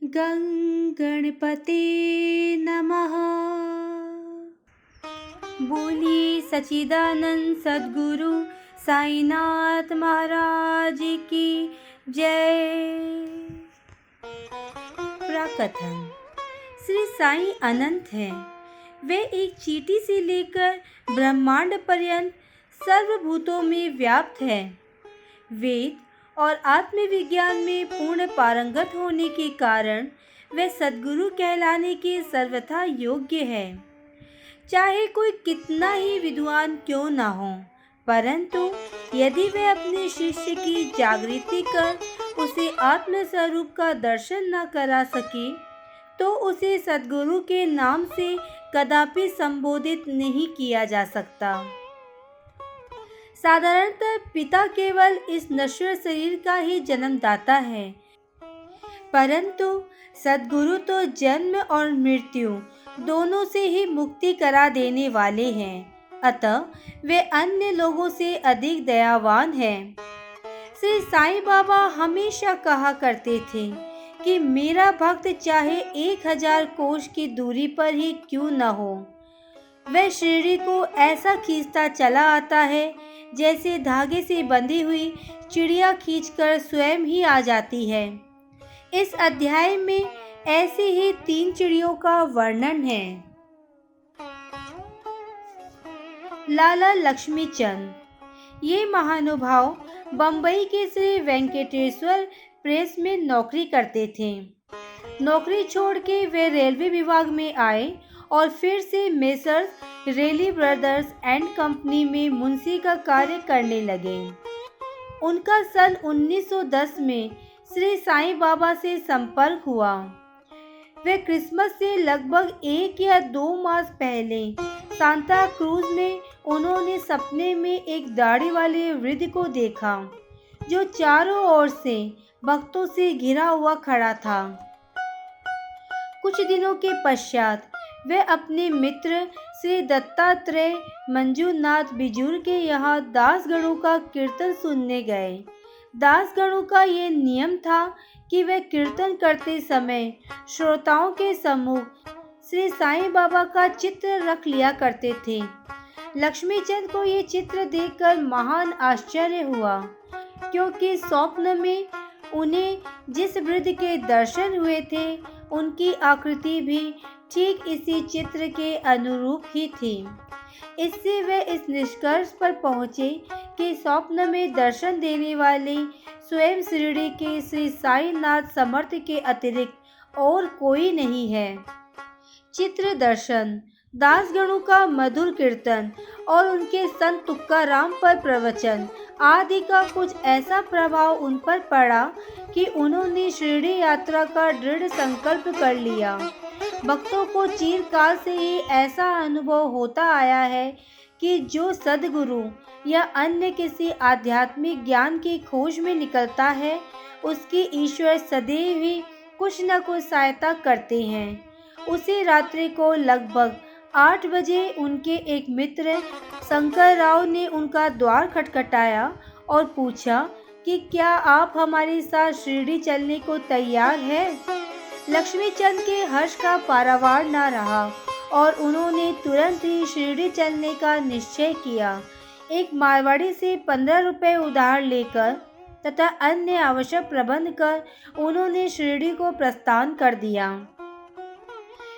गं गणपते नमः। बोलिए सच्चिदानंद सद्गुरु साईनाथ महाराज की जय। प्रकथन। श्री साईं अनंत हैं। वे एक चींटी से लेकर ब्रह्मांड पर्यंत सर्वभूतों में व्याप्त हैं। वेद और आत्मविज्ञान में पूर्ण पारंगत होने के कारण वे सद्गुरु कहलाने के सर्वथा योग्य है। चाहे कोई कितना ही विद्वान क्यों न हो, परंतु यदि वे अपने शिष्य की जागृति कर उसे आत्म स्वरूप का दर्शन न करा सके, तो उसे सद्गुरु के नाम से कदापि संबोधित नहीं किया जा सकता। साधारणतः पिता केवल इस नश्वर शरीर का ही जन्मदाता है, परंतु सद्गुरु तो जन्म और मृत्यु दोनों से ही मुक्ति करा देने वाले हैं। अतः वे अन्य लोगों से अधिक दयावान हैं। श्री साईं बाबा हमेशा कहा करते थे कि मेरा भक्त चाहे 1000 कोस की दूरी पर ही क्यों न हो, वह शिरडी को ऐसा खींचता चला आता है जैसे धागे से बंधी हुई चिड़िया खींचकर स्वयं ही आ जाती है। इस अध्याय में ऐसे ही 3 चिड़ियों का वर्णन है। लाला लक्ष्मी चंद। ये महानुभाव बंबई के श्री वेंकटेश्वर प्रेस में नौकरी करते थे। नौकरी छोड़ के वे रेलवे विभाग में आए और फिर से Messrs Ralli Brothers and Company में मुंशी का कार्य करने लगे। उनका सन 1910 में श्री साईं बाबा से संपर्क हुआ। वे क्रिसमस से लगभग 1 या 2 मास पहले सांता क्रूज में उन्होंने सपने में एक दाढ़ी वाले वृद्ध को देखा, जो चारों ओर से भक्तों से घिरा हुआ खड़ा था। कुछ दिनों के पश्चात वे अपने मित्र श्री दत्तात्रेय मंजूनाथ बिजूर के यहाँ दासगणों का कीर्तन सुनने गए। दासगणों का ये नियम था कि वे कीर्तन करते समय श्रोताओं के सम्मुख श्री साईं बाबा का चित्र रख लिया करते थे। लक्ष्मीचंद को ये चित्र देखकर महान आश्चर्य हुआ, क्योंकि स्वप्न में उन्हें जिस वृद्ध के दर्शन हुए थे, उनकी आकृति भी ठीक इसी चित्र के अनुरूप ही थी। इससे वे इस निष्कर्ष पर पहुँचे कि स्वप्न में दर्शन देने वाले स्वयं शिरडी के श्री साईनाथ समर्थ के अतिरिक्त और कोई नहीं है। चित्र दर्शन, दासगणों का मधुर कीर्तन और उनके संत तुकाराम पर प्रवचन आदि का कुछ ऐसा प्रभाव उन पर पड़ा कि उन्होंने शिरडी यात्रा का दृढ़ संकल्प कर लिया। भक्तों को चिरकाल से ही ऐसा अनुभव होता आया है कि जो सद्गुरु या अन्य किसी आध्यात्मिक ज्ञान की खोज में निकलता है, उसकी ईश्वर सदैव ही कुछ न कुछ सहायता करते हैं। उसी रात्रि को लगभग 8 बजे उनके एक मित्र शंकर राव ने उनका द्वार खटखटाया और पूछा कि क्या आप हमारे साथ शिरडी चलने को तैयार हैं? लक्ष्मीचंद के हर्ष का पारावार न रहा और उन्होंने तुरंत ही शिरडी चलने का निश्चय किया। एक मारवाड़ी से 15 रुपये उधार लेकर तथा अन्य आवश्यक प्रबंध कर उन्होंने शिरडी को प्रस्थान कर दिया।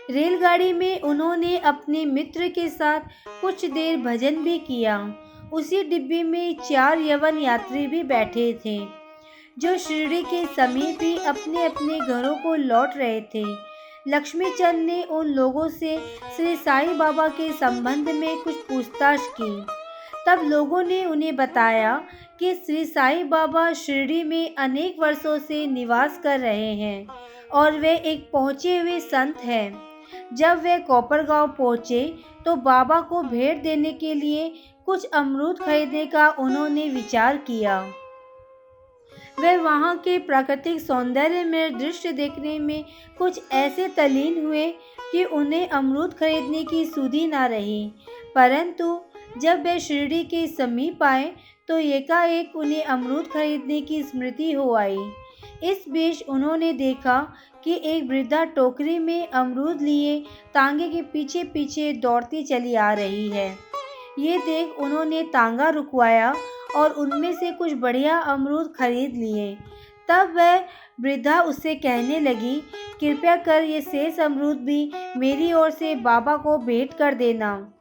रेलगाड़ी में उन्होंने अपने मित्र के साथ कुछ देर भजन भी किया। उसी डिब्बे में 4 यवन यात्री भी बैठे थे, जो शिरडी के समीप ही अपने अपने घरों को लौट रहे थे। लक्ष्मीचंद ने उन लोगों से श्री साईं बाबा के संबंध में कुछ पूछताछ की। तब लोगों ने उन्हें बताया कि श्री साईं बाबा शिरडी में अनेक वर्षों से निवास कर रहे हैं और वे एक पहुँचे हुए संत हैं। जब वे कोपरगांव पहुँचे तो बाबा को भेंट देने के लिए कुछ अमरूद खरीदने का उन्होंने विचार किया। वे वहाँ के प्राकृतिक सौंदर्य में दृश्य देखने में कुछ ऐसे तल्लीन हुए कि उन्हें अमरूद खरीदने की सुधि न रही। परंतु जब वे शिरडी के समीप आए तो एकाएक उन्हें अमरूद खरीदने की स्मृति हो आई। इस बीच उन्होंने देखा कि एक वृद्धा टोकरी में अमरूद लिए तांगे के पीछे पीछे दौड़ती चली आ रही है। ये देख उन्होंने तांगा रुकवाया और उनमें से कुछ बढ़िया अमरूद खरीद लिए। तब वह वृद्धा उससे कहने लगी, कृपया कर ये शेष अमरूद भी मेरी ओर से बाबा को भेंट कर देना।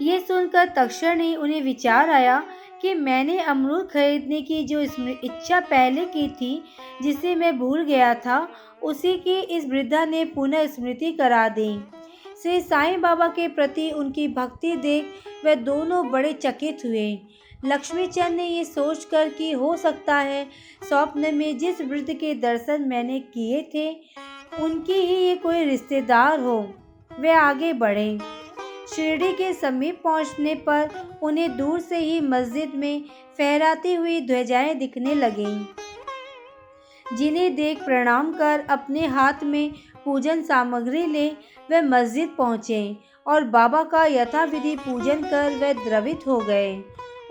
ये सुनकर तक्षण ही उन्हें विचार आया कि मैंने अमरूद खरीदने की जो इच्छा पहले की थी, जिसे मैं भूल गया था, उसी की इस वृद्धा ने पुनः स्मृति करा दी। श्री साईं बाबा के प्रति उनकी भक्ति देख वे दोनों बड़े चकित हुए। लक्ष्मीचंद ने ये सोचकर कि हो सकता है स्वप्न में जिस वृद्ध के दर्शन मैंने किए थे उनकी ही ये कोई रिश्तेदार हो, वे आगे बढ़े। शिरडी के समीप पहुंचने पर उन्हें दूर से ही मस्जिद में फहराती हुई ध्वजाएं दिखने लगीं, जिन्हें देख प्रणाम कर अपने हाथ में पूजन सामग्री ले वे मस्जिद पहुँचे और बाबा का यथाविधि पूजन कर वे द्रवित हो गए।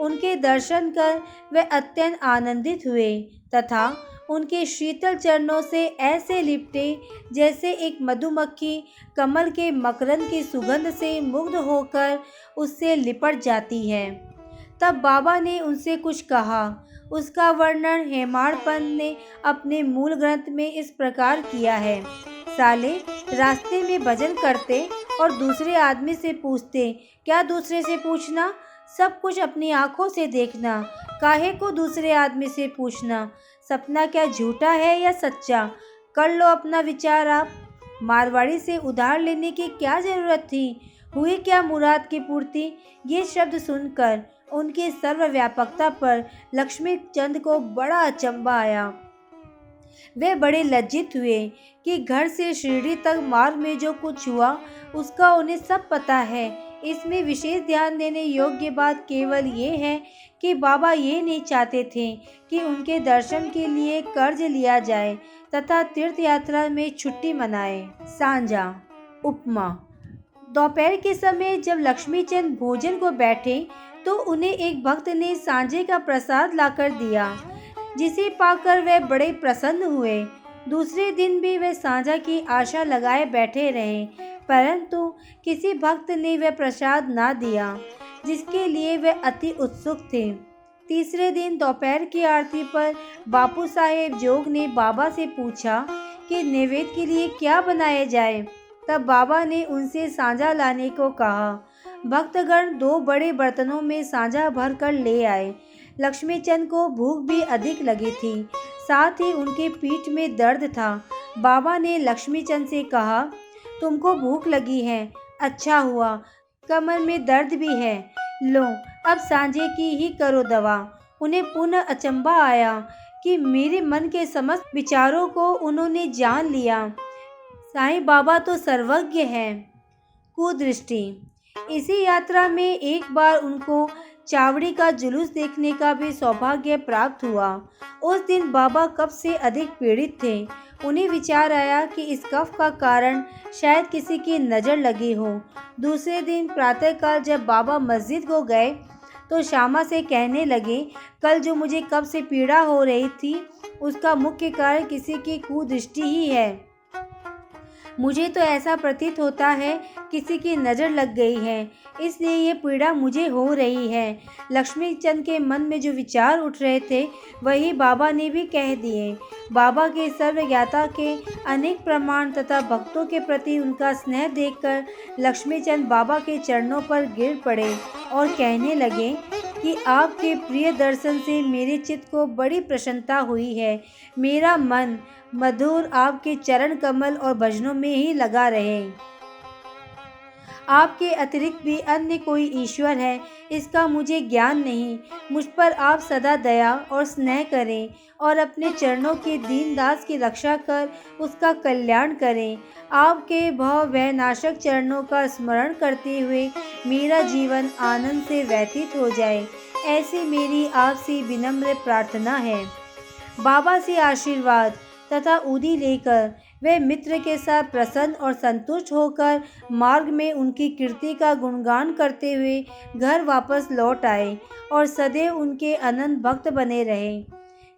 उनके दर्शन कर वे अत्यंत आनंदित हुए तथा उनके शीतल चरणों से ऐसे लिपटे जैसे एक मधुमक्खी कमल के मकरंद की सुगंध से मुग्ध होकर उससे लिपट जाती है। तब बाबा ने उनसे कुछ कहा। उसका वर्णन हेमाड़पंत ने अपने मूल ग्रंथ में इस प्रकार किया है। साले, रास्ते में भजन करते और दूसरे आदमी से पूछते, क्या दूसरे से पूछना, सब कुछ अपनी आंखों से देखना, काहे को दूसरे आदमी से पूछना, सपना क्या झूठा है या सच्चा, कर लो अपना विचार आप। मारवाड़ी से उधार लेने की क्या जरूरत थी, हुई क्या मुराद की पूर्ति। ये शब्द सुनकर उनकी सर्वव्यापकता पर लक्ष्मीचंद को बड़ा अचंभा आया। वे बड़े लज्जित हुए कि घर से शिरडी तक मार्ग में जो कुछ हुआ उसका उन्हें सब पता है। इसमें विशेष ध्यान देने योग्य बात केवल ये है कि बाबा ये नहीं चाहते थे कि उनके दर्शन के लिए कर्ज लिया जाए तथा तीर्थ यात्रा में छुट्टी मनाए। सांझा उपमा। दोपहर के समय जब लक्ष्मीचंद भोजन को बैठे तो उन्हें एक भक्त ने सांझे का प्रसाद लाकर दिया, जिसे पाकर वे बड़े प्रसन्न हुए। दूसरे दिन भी वे सांझा की आशा लगाए बैठे रहे, परंतु किसी भक्त ने वह प्रसाद ना दिया, जिसके लिए वे अति उत्सुक थे। तीसरे दिन दोपहर की आरती पर बापू साहेब जोग ने बाबा से पूछा कि नैवेद्य के लिए क्या बनाया जाए। तब बाबा ने उनसे सांझा लाने को कहा। भक्तगण 2 बड़े बर्तनों में सांझा भर कर ले आए। लक्ष्मीचंद को भूख भी अधिक लगी थी, साथ ही उनके पीठ में दर्द था। बाबा ने लक्ष्मीचंद से कहा, तुमको भूख लगी है, अच्छा हुआ, कमर में दर्द भी है, लो अब सांझे की ही करो दवा। उन्हें पुनः अचंभा आया कि मेरे मन के समस्त विचारों को उन्होंने जान लिया। साईं बाबा तो सर्वज्ञ हैं। कुदृष्टि। इसी यात्रा में एक बार उनको चावड़ी का जुलूस देखने का भी सौभाग्य प्राप्त हुआ। उस दिन बाबा कफ से अधिक पीड़ित थे। उन्हें विचार आया कि इस कफ का कारण शायद किसी की नज़र लगी हो। दूसरे दिन प्रातःकाल जब बाबा मस्जिद को गए तो श्यामा से कहने लगे, कल जो मुझे कफ से पीड़ा हो रही थी उसका मुख्य कारण किसी की कुदृष्टि ही है। मुझे तो ऐसा प्रतीत होता है किसी की नज़र लग गई है, इसलिए ये पीड़ा मुझे हो रही है। लक्ष्मीचंद के मन में जो विचार उठ रहे थे वही बाबा ने भी कह दिए। बाबा के सर्वज्ञता के अनेक प्रमाण तथा भक्तों के प्रति उनका स्नेह देखकर लक्ष्मीचंद बाबा के चरणों पर गिर पड़े और कहने लगे कि आपके प्रिय दर्शन से मेरे चित्त को बड़ी प्रसन्नता हुई है। मेरा मन मधुर आपके चरण कमल और भजनों में ही लगा रहे। आपके अतिरिक्त भी अन्य कोई ईश्वर है, इसका मुझे ज्ञान नहीं। मुझ पर आप सदा दया और स्नेह करें और अपने चरणों के दीनदास की रक्षा कर उसका कल्याण करें। आपके भव भय नाशक चरणों का स्मरण करते हुए मेरा जीवन आनंद से व्यतीत हो जाए, ऐसी मेरी आपसे विनम्र प्रार्थना है। बाबा से आशीर्वाद तथा उदी लेकर वे मित्र के साथ प्रसन्न और संतुष्ट होकर मार्ग में उनकी कीर्ति का गुणगान करते हुए घर वापस लौट आए और सदैव उनके अनंत भक्त बने रहे।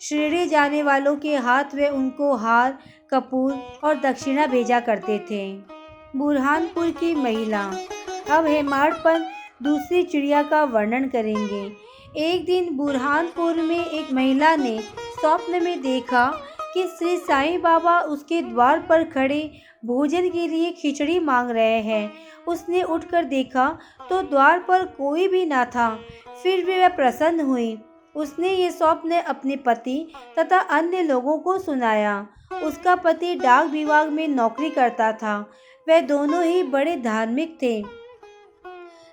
शिरडी जाने वालों के हाथ वे उनको हार, कपूर और दक्षिणा भेजा करते थे। बुरहानपुर की महिला। अब हेमाडपंत दूसरी चिड़िया का वर्णन करेंगे। एक दिन बुरहानपुर में एक महिला ने स्वप्न में देखा कि श्री साईं बाबा उसके द्वार पर खड़े भोजन के लिए खिचड़ी मांग रहे हैं। उसने उठकर देखा तो द्वार पर कोई भी ना था। फिर भी वह प्रसन्न हुई। उसने ये स्वप्न अपने पति तथा अन्य लोगों को सुनाया। उसका पति डाक विभाग में नौकरी करता था। वे दोनों ही बड़े धार्मिक थे।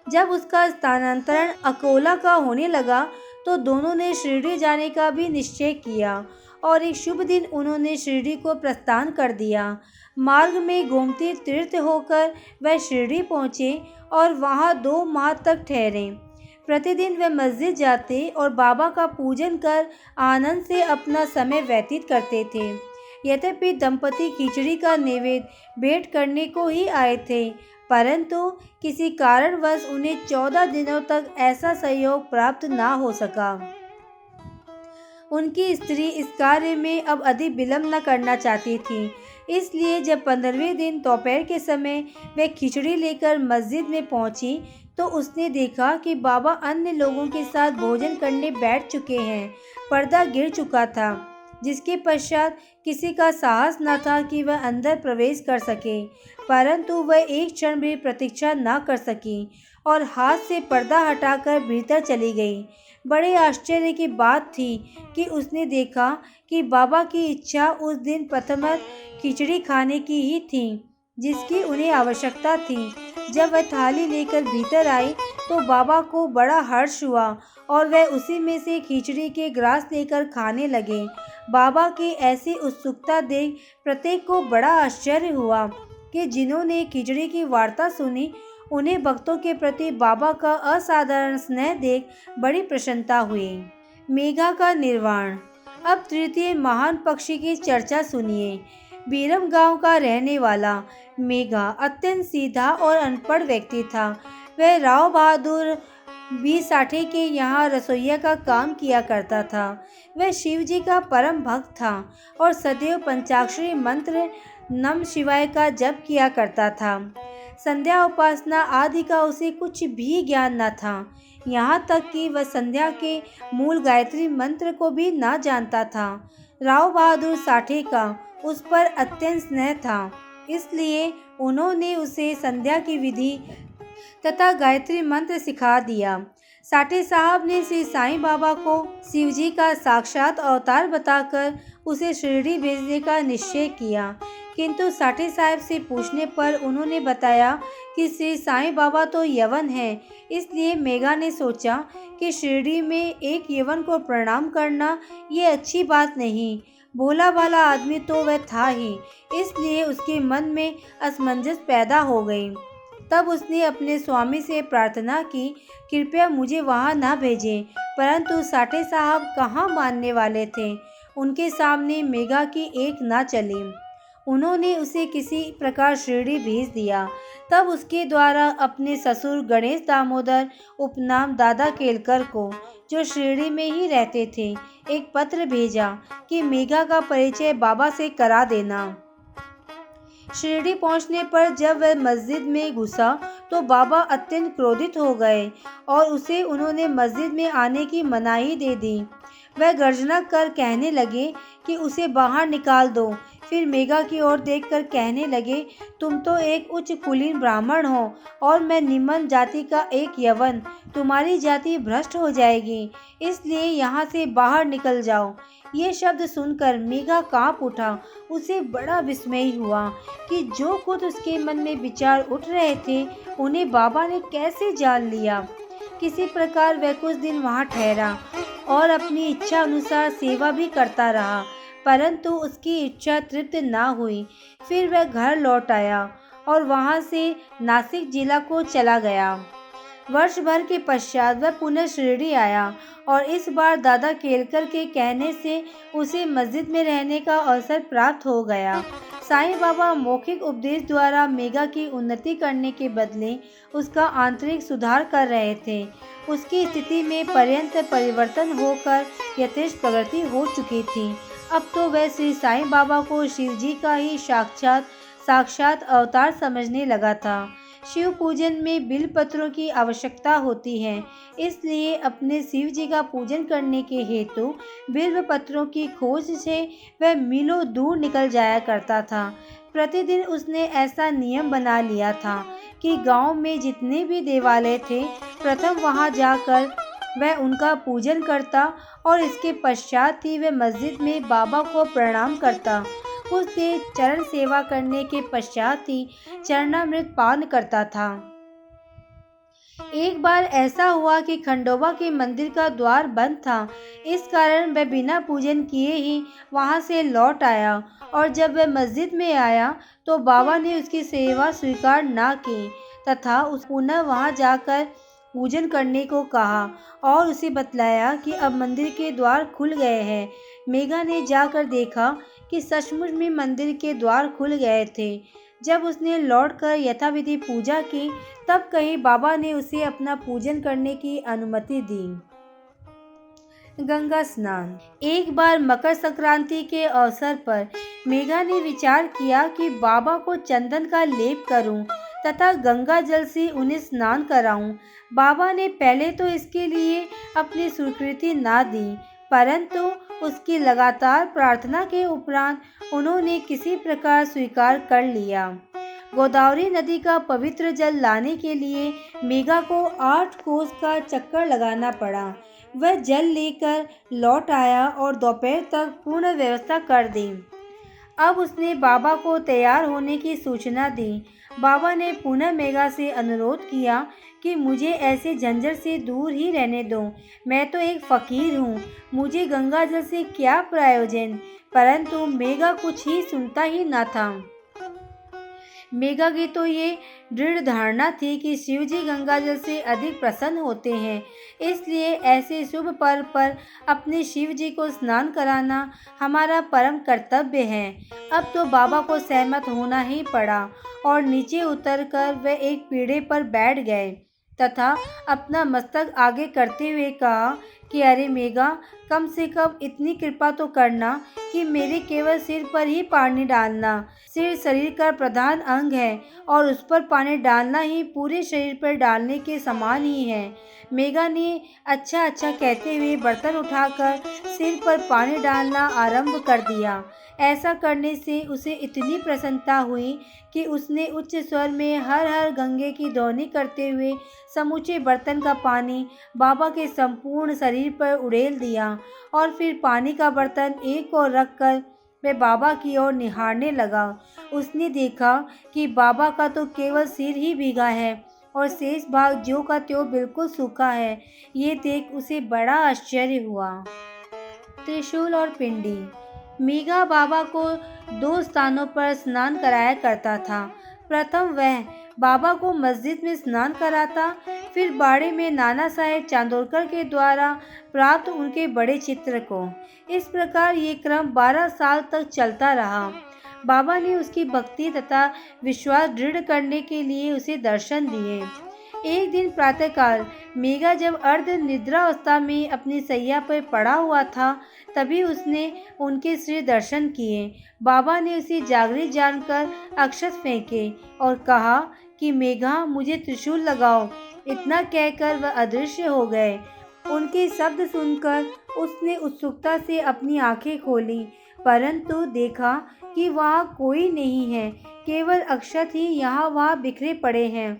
जब उसका स्थानांतरण अकोला का होने लगा तो दोनों ने शिरडी जाने का भी निश्चय किया और एक शुभ दिन उन्होंने शिरडी को प्रस्थान कर दिया। मार्ग में गोमती तीर्थ होकर वह शिरडी पहुँचे और वहाँ 2 माह तक ठहरे। प्रतिदिन वे मस्जिद जाते और बाबा का पूजन कर आनंद से अपना समय व्यतीत करते थे। यद्यपि दंपति खिचड़ी का नैवेद्य भेंट करने को ही आए थे, परंतु किसी कारणवश उन्हें 14 दिनों तक ऐसा सहयोग प्राप्त ना हो सका। उनकी स्त्री इस कार्य में अब अधिक विलंब न करना चाहती थी। इसलिए जब 15वें दिन दोपहर के समय वे खिचड़ी लेकर मस्जिद में पहुंची तो उसने देखा कि बाबा अन्य लोगों के साथ भोजन करने बैठ चुके हैं। पर्दा गिर चुका था, जिसके पश्चात किसी का साहस न था कि वह अंदर प्रवेश कर सके, परंतु वह एक क्षण भी प्रतीक्षा न कर सकी और हाथ से पर्दा हटाकर भीतर चली गई। बड़े आश्चर्य की बात थी कि उसने देखा कि बाबा की इच्छा उस दिन प्रथमतः खिचड़ी खाने की ही थी, जिसकी उन्हें आवश्यकता थी। जब वह थाली लेकर भीतर आई तो बाबा को बड़ा हर्ष हुआ और वह उसी में से खिचड़ी के ग्रास लेकर खाने लगे। बाबा की ऐसी उत्सुकता देख प्रत्येक को बड़ा आश्चर्य हुआ कि जिन्होंने खिचड़ी की वार्ता सुनी उन्हें भक्तों के प्रति बाबा का असाधारण स्नेह देख बड़ी प्रसन्नता हुई। मेघा का निर्वाण। अब तृतीय महान पक्षी की चर्चा सुनिए। बीरम गांव का रहने वाला मेघा अत्यंत सीधा और अनपढ़ व्यक्ति था। वह राव बहादुर बी साठे के यहाँ रसोइया का काम किया करता था। वह शिव जी का परम भक्त था और सदैव पंचाक्षरी मंत्र नम शिवाय का जप किया करता था। संध्या उपासना आदि का उसे कुछ भी ज्ञान न था। यहाँ तक कि वह संध्या के मूल गायत्री मंत्र को भी न जानता था। राव बहादुर साठे का उस पर अत्यंत स्नेह था, इसलिए उन्होंने उसे संध्या की विधि तथा गायत्री मंत्र सिखा दिया। साठे साहब ने श्री साईं बाबा को शिवजी का साक्षात अवतार बताकर उसे शिरडी भेजने का निश्चय किया, किंतु साठे साहब से पूछने पर उन्होंने बताया कि श्री साईं बाबा तो यवन हैं। इसलिए मेघा ने सोचा कि शिरडी में एक यवन को प्रणाम करना ये अच्छी बात नहीं। भोला भाला आदमी तो वह था ही, इसलिए उसके मन में असमंजस पैदा हो गई। तब उसने अपने स्वामी से प्रार्थना की, कृपया मुझे वहाँ न भेजें, परंतु साठे साहब कहाँ मानने वाले थे। उनके सामने मेघा की एक न चली। उन्होंने उसे किसी प्रकार शिरडी भेज दिया। तब उसके द्वारा अपने ससुर गणेश दामोदर उपनाम दादा केलकर को, जो शिरडी में ही रहते थे, एक पत्र भेजा कि मेघा का परिचय बाबा से करा देना। शिरडी पहुंचने पर जब वह मस्जिद में घुसा तो बाबा अत्यंत क्रोधित हो गए और उसे उन्होंने मस्जिद में आने की मनाही दे दी। वह गर्जना कर कहने लगे कि उसे बाहर निकाल दो। फिर मेघा की ओर देखकर कहने लगे, तुम तो एक उच्च कुलीन ब्राह्मण हो और मैं निम्न जाति का एक यवन। तुम्हारी जाति भ्रष्ट हो जाएगी, इसलिए यहाँ से बाहर निकल जाओ। ये शब्द सुनकर मेघा कांप उठा। उसे बड़ा विस्मय हुआ कि जो खुद उसके मन में विचार उठ रहे थे उन्हें बाबा ने कैसे जान लिया। किसी प्रकार वह कुछ दिन वहाँ ठहरा और अपनी इच्छा अनुसार सेवा भी करता रहा, परंतु उसकी इच्छा तृप्त न हुई। फिर वह घर लौट आया और वहाँ से नासिक जिला को चला गया। वर्ष भर के पश्चात वह पुनः शिरडी आया और इस बार दादा केलकर के कहने से उसे मस्जिद में रहने का अवसर प्राप्त हो गया। साईं बाबा मौखिक उपदेश द्वारा मेघा की उन्नति करने के बदले उसका आंतरिक सुधार कर रहे थे। उसकी स्थिति में पर्यंत परिवर्तन होकर यथेष्ट प्रगति हो चुकी थी। अब तो वह श्री साईं बाबा को शिव जी का ही साक्षात अवतार समझने लगा था। शिव पूजन में बिल पत्रों की आवश्यकता होती है, इसलिए अपने शिव जी का पूजन करने के हेतु बिल्व पत्रों की खोज से वह मीलों दूर निकल जाया करता था। प्रतिदिन उसने ऐसा नियम बना लिया था कि गांव में जितने भी देवालय थे, प्रथम वहां जाकर वह उनका पूजन करता और इसके पश्चात ही वह मस्जिद में बाबा को प्रणाम करता। कुछ देर चरण सेवा करने के पश्चात ही चरणामृत पान करता था। एक बार ऐसा हुआ कि खंडोबा के मंदिर का द्वार बंद था। इस कारण वह बिना पूजन किए ही वहां से लौट आया और जब वह मस्जिद में आया तो बाबा ने उसकी सेवा स्वीकार न की तथा उस पुनः वहां जाकर पूजन करने को कहा और उसे बतलाया कि अब मंदिर के द्वार खुल गए हैं। मेघा ने जाकर देखा कि सचमुच में मंदिर के द्वार खुल गए थे। जब उसने लौटकर यथाविधि पूजा की, तब कहीं बाबा ने उसे अपना पूजन करने की अनुमति दी। गंगा स्नान। एक बार मकर संक्रांति के अवसर पर मेघा ने विचार किया कि बाबा को चंदन का लेप करूं तथा गंगा जल से उन्हें स्नान कराऊं। बाबा ने पहले तो इसके लिए अपनी स्वीकृति ना दी, परंतु उसकी लगातार प्रार्थना के उपरांत उन्होंने किसी प्रकार स्वीकार कर लिया। गोदावरी नदी का पवित्र जल लाने के लिए मेघा को 8 कोस का चक्कर लगाना पड़ा। वह जल लेकर लौट आया और दोपहर तक पूर्ण व्यवस्था कर दी। अब उसने बाबा को तैयार होने की सूचना दी। बाबा ने पुनः मेघा से अनुरोध किया कि मुझे ऐसे झंझट से दूर ही रहने दो। मैं तो एक फकीर हूँ, मुझे गंगा जल से क्या प्रयोजन। परंतु मेघा कुछ ही सुनता ही न था। मेघा की तो ये दृढ़ धारणा थी कि शिवजी गंगा जल से अधिक प्रसन्न होते हैं, इसलिए ऐसे शुभ पर्व पर अपने शिवजी को स्नान कराना हमारा परम कर्तव्य है। अब तो बाबा को सहमत होना ही पड़ा और नीचे उतरकर वे एक पीढ़े पर बैठ गए तथा अपना मस्तक आगे करते हुए कहा कि अरे मेघा, कम से कम इतनी कृपा तो करना कि मेरे केवल सिर पर ही पानी डालना। सिर शरीर का प्रधान अंग है और उस पर पानी डालना ही पूरे शरीर पर डालने के समान ही है। मेघा ने अच्छा अच्छा कहते हुए बर्तन उठाकर सिर पर पानी डालना आरंभ कर दिया। ऐसा करने से उसे इतनी प्रसन्नता हुई कि उसने उच्च स्वर में हर हर गंगे की ध्वनि करते हुए समूचे बर्तन का पानी बाबा के संपूर्ण शरीर पर उड़ेल दिया और फिर पानी का बर्तन एक ओर रखकर वह बाबा की ओर निहारने लगा। उसने देखा कि बाबा का तो केवल सिर ही भीगा है और शेष भाग ज्यों का त्यों बिल्कुल सूखा है। ये देख उसे बड़ा आश्चर्य हुआ। त्रिशूल और पिंडी। मेघा बाबा को 2 स्थानों पर स्नान कराया करता था। प्रथम वह बाबा को मस्जिद में स्नान कराता, फिर बाड़े में नाना साहेब चांदोरकर के द्वारा प्राप्त उनके बड़े चित्र को। इस प्रकार ये क्रम 12 साल तक चलता रहा। बाबा ने उसकी भक्ति तथा विश्वास दृढ़ करने के लिए उसे दर्शन दिए। एक दिन प्रातःकाल मेघा जब अर्ध निद्रावस्था में अपनी सैया पर पड़ा हुआ था, तभी उसने उनके श्री दर्शन किए। बाबा ने उसे जागृत जानकर अक्षत फेंके और कहा कि मेघा, मुझे त्रिशूल लगाओ। इतना कहकर वह अदृश्य हो गए। उनके शब्द सुनकर उसने उत्सुकता से अपनी आंखें खोली, परंतु देखा कि वहाँ कोई नहीं है, केवल अक्षत ही यहाँ वहाँ बिखरे पड़े हैं।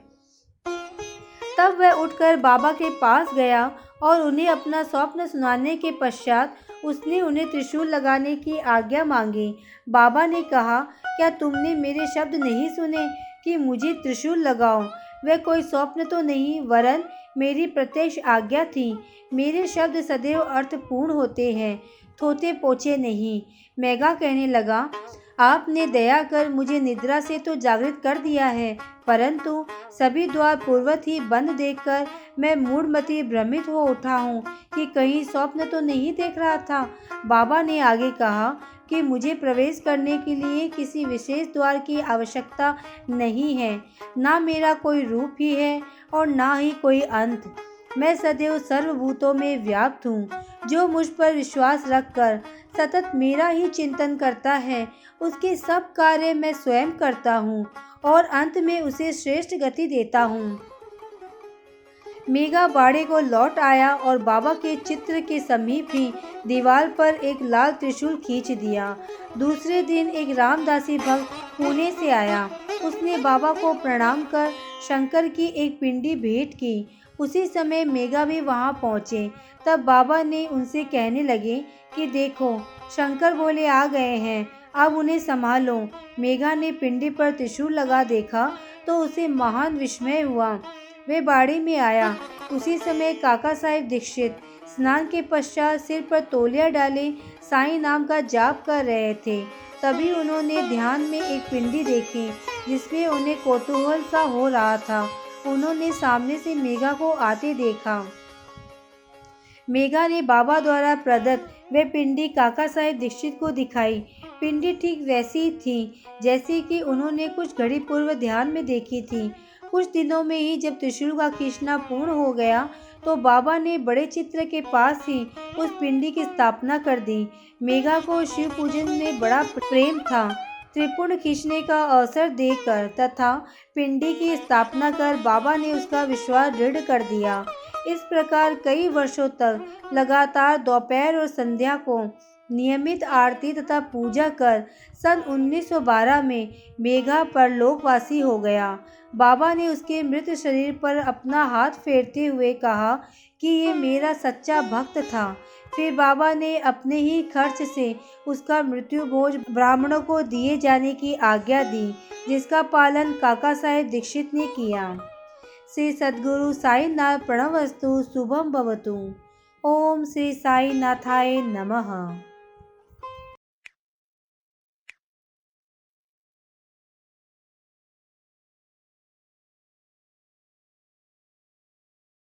तब वह उठकर बाबा के पास गया और उन्हें अपना स्वप्न सुनाने के पश्चात उसने उन्हें त्रिशूल लगाने की आज्ञा मांगी। बाबा ने कहा, क्या तुमने मेरे शब्द नहीं सुने कि मुझे त्रिशूल लगाओ? वह कोई स्वप्न तो नहीं, वरन मेरी प्रत्यक्ष आज्ञा थी। मेरे शब्द सदैव अर्थपूर्ण होते हैं, थोते पोछे नहीं। मेघा कहने लगा, आपने दया कर मुझे निद्रा से तो जागृत कर दिया है, परंतु सभी द्वार पूर्वत ही बंद देखकर मैं मूढ़मती भ्रमित हो उठा हूँ कि कहीं स्वप्न तो नहीं देख रहा था। बाबा ने आगे कहा कि मुझे प्रवेश करने के लिए किसी विशेष द्वार की आवश्यकता नहीं है, ना मेरा कोई रूप ही है और ना ही कोई अंत। मैं सदैव सर्वभूतों में व्याप्त हूँ। जो मुझ पर विश्वास रखकर सतत मेरा ही चिंतन करता है, उसके सब कार्य मैं स्वयं करता हूँ और अंत में उसे श्रेष्ठ गति देता हूँ। मेघा बाड़े को लौट आया और बाबा के चित्र के समीप ही दीवार पर एक लाल त्रिशूल खींच दिया। दूसरे दिन एक रामदासी भक्त पुणे से आया। उसने बाबा को प्रणाम कर शंकर की एक पिंडी भेंट की। उसी समय मेघा भी वहां पहुंचे। तब बाबा ने उनसे कहने लगे कि देखो, शंकर भोले आ गए हैं, अब उन्हें संभालो। मेघा ने पिंडी पर त्रिशूल लगा देखा तो उसे महान विस्मय हुआ। वे बाड़ी में आया। उसी समय काका साहेब दीक्षित स्नान के पश्चात सिर पर तौलिया डाले साईं नाम का जाप कर रहे थे। तभी उन्होंने ध्यान में एक पिंडी देखी जिसमें उन्हें कौतूहल सा हो रहा था। उन्होंने सामने से मेघा को आते देखा। मेघा ने बाबा द्वारा प्रदत्त वह पिंडी काका साहेब दीक्षित को दिखाई। पिंडी ठीक वैसी थी जैसी कि उन्होंने कुछ घड़ी पूर्व ध्यान में देखी थी। कुछ दिनों में ही जब त्रिशूल का खींचना पूर्ण हो गया तो बाबा ने बड़े चित्र के पास ही उस पिंडी की स्थापना कर दी। मेघा को शिव पूजन में बड़ा प्रेम था। त्रिपुण खींचने का अवसर देकर तथा पिंडी की स्थापना कर बाबा ने उसका विश्वास दृढ़ कर दिया। इस प्रकार कई वर्षों तक लगातार दोपहर और संध्या को नियमित आरती तथा पूजा कर सन 1912 में मेघा परलोकवासी हो गया। बाबा ने उसके मृत शरीर पर अपना हाथ फेरते हुए कहा कि ये मेरा सच्चा भक्त था। फिर बाबा ने अपने ही खर्च से उसका मृत्यु भोज ब्राह्मणों को दिए जाने की आज्ञा दी, जिसका पालन काका साहेब दीक्षित ने किया। श्री सद्गुरु साईनाथ प्रणवस्तु शुभम भवतु। ओम श्री साईनाथाय नमः।